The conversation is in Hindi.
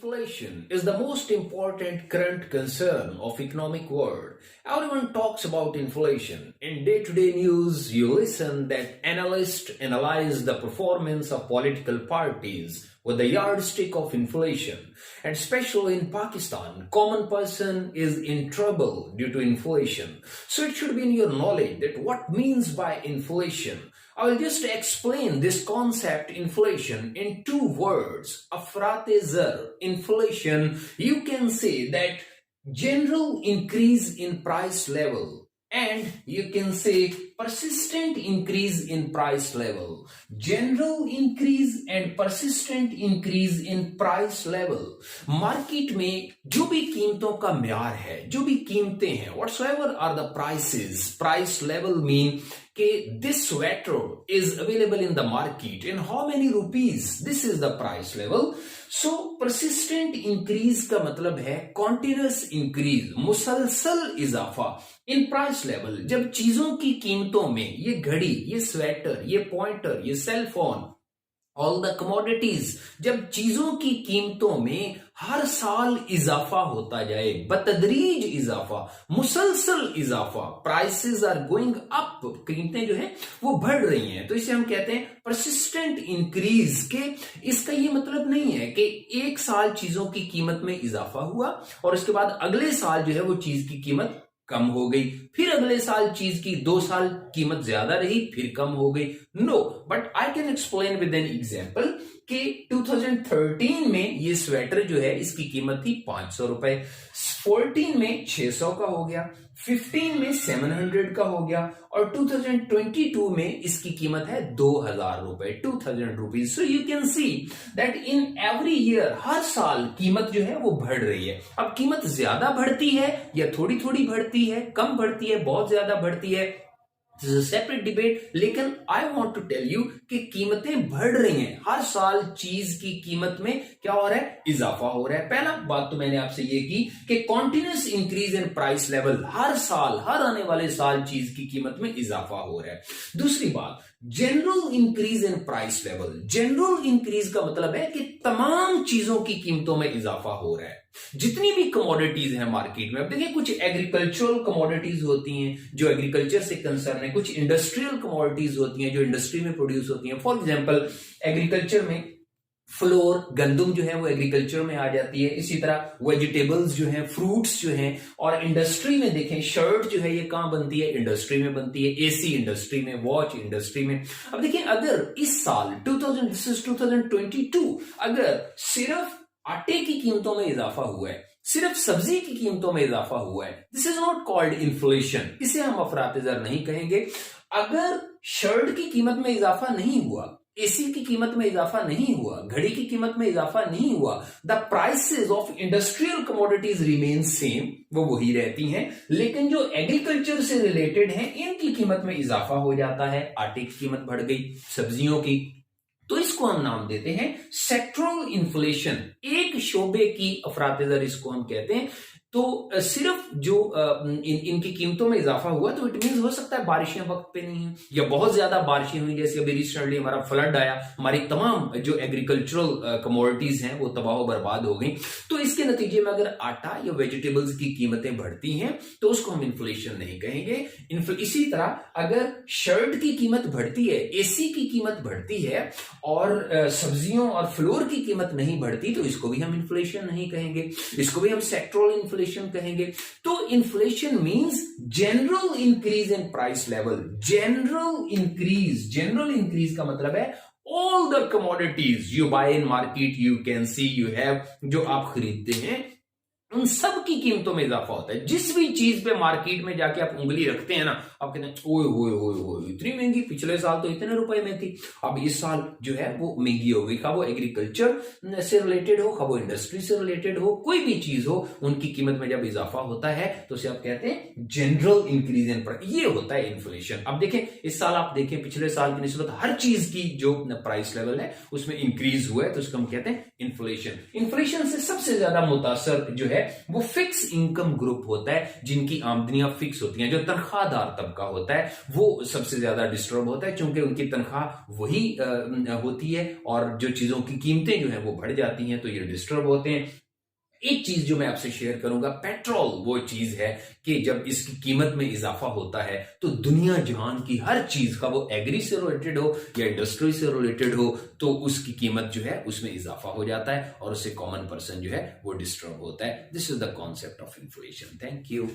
Inflation is the most important current concern of economic world. Everyone talks about inflation. In day-to-day news, you listen that analysts analyze the performance of political parties with the yardstick of inflation. And especially in Pakistan, common person is in trouble due to inflation. So it should be in your knowledge that what means by inflation. I will just explain this concept inflation in two words. Afrat-e-zar, inflation, you can say that general increase in price level, and you can say persistent increase in price level. General increase and persistent increase in price level. Market में जो भी कीमतों का म्यार है, जो भी कीमतें हैं, whatsoever are the prices, price level mean कि this sweater is available in the market in how many rupees, this is the price level. So persistent increase का मतलब है continuous increase, मुसलसल इजाफा इन प्राइस लेवल. जब चीजों की कीमतों में ये घड़ी, ये स्वेटर, ये पॉइंटर, ये cell phone, all the commodities, जब चीजों की कीमतों में हर साल इजाफा होता जाए, बतदरीज इजाफा, मुसलसल इजाफा, प्राइसेस आर गोइंग अप, कीमतें जो है वो बढ़ रही हैं, तो इसे हम कहते हैं परसिस्टेंट इंक्रीज. के इसका ये मतलब नहीं है कि एक साल चीजों की कीमत में इजाफा हुआ और उसके बाद अगले साल जो है वो चीज की कीमत कम हो गई, फिर अगले साल चीज की 2 साल कीमत ज्यादा रही, फिर कम हो गई. No, but I can explain with an example कि 2013 में ये स्वेटर जो है इसकी कीमत थी 500 रुपए, 14 में 600 का हो गया, 15 में 700 का हो गया और 2022 में इसकी कीमत है 2000 रुपए, 2000 rupees. So you can see that in every year, हर साल कीमत जो है वो बढ़ रही है. अब कीमत ज्यादा बढ़ती है या थोड़ी थोड़ी बढ़ती है, कम बढ़ती है, बहुत ज्यादा बढ़ती है, सेपरेट डिबेट. लेकिन I want to tell you कि कीमतें बढ़ रही हैं, हर साल चीज की कीमत में क्या हो रहा है, इजाफा हो रहा है. पहला बात तो मैंने आपसे ये की कि continuous increase in price level, हर साल, हर आने वाले साल चीज की कीमत में इजाफा हो रहा है. दूसरी बात, general increase in price level. General increase का मतलब है कि तमाम चीजों की कीमतों में इजाफा हो रहा है, जितनी भी कमोडिटीज हैं मार्केट में. अब देखिए, कुछ एग्रीकल्चरल कमोडिटीज होती हैं जो एग्रीकल्चर से कंसर्न है, कुछ इंडस्ट्रियल कमोडिटीज होती हैं जो इंडस्ट्री में प्रोड्यूस होती हैं. फॉर एग्जांपल, एग्रीकल्चर में फ्लोर, गंदम जो है वो एग्रीकल्चर में आ जाती है. इसी तरह वेजिटेबल्स जो हैं, फ्रूट्स जो हैं, और इंडस्ट्री में देखें, शर्ट जो है ये कहां बनती है, इंडस्ट्री में बनती है, एसी इंडस्ट्री में, वॉच इंडस्ट्री में. अब देखिए, अगर इस साल 2022 अगर सिर्फ आटे की कीमतों में इजाफा हुआ है, सिर्फ सब्जी की कीमतों में इजाफा हुआ है, this is not called inflation, इसे हम अफरात-ए-ज़र नहीं कहेंगे. अगर शर्ट की कीमत में इजाफा नहीं हुआ, एसी की कीमत में इजाफा नहीं हुआ, घड़ी की कीमत में इजाफा नहीं हुआ, the prices of industrial commodities remain same, वो वही रहती हैं, लेकिन जो एग्रीकल्चर से रिलेटेड हैं इनकी कीमत में इजाफा हो जाता है. आटे की कीमत बढ़ गई, सब्जियों की, तो इसको हम नाम देते हैं सेक्टरल इन्फ्लेशन. एक शोबे की अफरात-ए-ज़र इसको हम कहते हैं. तो सिर्फ जो इनकी कीमतों में इजाफा हुआ, तो इट मींस हो सकता है बारिशें वक्त पे नहीं है या बहुत ज्यादा बारिशें हुई, जैसे अभी रिसेंटली हमारा फ्लड आया, हमारी तमाम जो एग्रीकल्चरल कमोडिटीज हैं वो तबाह बर्बाद हो गई. तो इसके नतीजे में अगर आटा या वेजिटेबल्स की कीमतें बढ़ती हैं तो उसको हम इन्फ्लेशन नहीं कहेंगे. इसी तरह अगर शर्ट की कीमत बढ़ती है, एसी की कीमत बढ़ती है और सब्जियों और फ्लोर की कीमत नहीं बढ़ती, तो इसको भी हम इन्फ्लेशन नहीं कहेंगे, इसको भी हम सेक्टरल इन्फ्लेशन कहेंगे. तो inflation means general increase in price level. General increase का मतलब है all the commodities you buy in market, you can see, you have, जो आप खरीदते हैं उन सब की कीमतों में इजाफा होता है. जिस भी चीज पे मार्केट में जाके आप उंगली रखते हैं ना, आप कहते हैं ओए ओए ओए ओए इतनी महंगी, पिछले साल तो इतने रुपए में थी, अब इस साल जो है वो महंगी हो गई. खा वो एग्रीकल्चर से रिलेटेड हो, खा वो इंडस्ट्री से रिलेटेड हो, कोई भी चीज हो, उनकी कीमत में जब इजाफा होता है तो उसे आप कहते हैं जनरल इंक्रीज इन प्राइस. ये होता है इन्फ्लेशन. अब देखें, इस साल आप देखें पिछले साल की निस्बत हर चीज की जो प्राइस लेवल है उसमें इंक्रीज हुआ है, तो उसको हम कहते हैं इन्फ्लेशन. इन्फ्लेशन से सबसे ज्यादा मुतासर जो है वो फिक्स इनकम ग्रुप होता है, जिनकी आमदनियां फिक्स होती हैं। जो तनख्वाहदार तबका होता है वो सबसे ज्यादा डिस्टर्ब होता है, क्योंकि उनकी तनख्वाह वही होती है और जो चीजों की कीमतें जो है वो बढ़ जाती हैं, तो ये डिस्टर्ब होते हैं। एक चीज जो मैं आपसे शेयर करूंगा, पेट्रोल वो चीज है कि जब इसकी कीमत में इजाफा होता है तो दुनिया जहान की हर चीज का, वो एग्री से रिलेटेड हो या इंडस्ट्री से रिलेटेड हो, तो उसकी कीमत जो है उसमें इजाफा हो जाता है और उससे कॉमन पर्सन जो है वो डिस्टर्ब होता है। This is the concept of inflation. Thank you.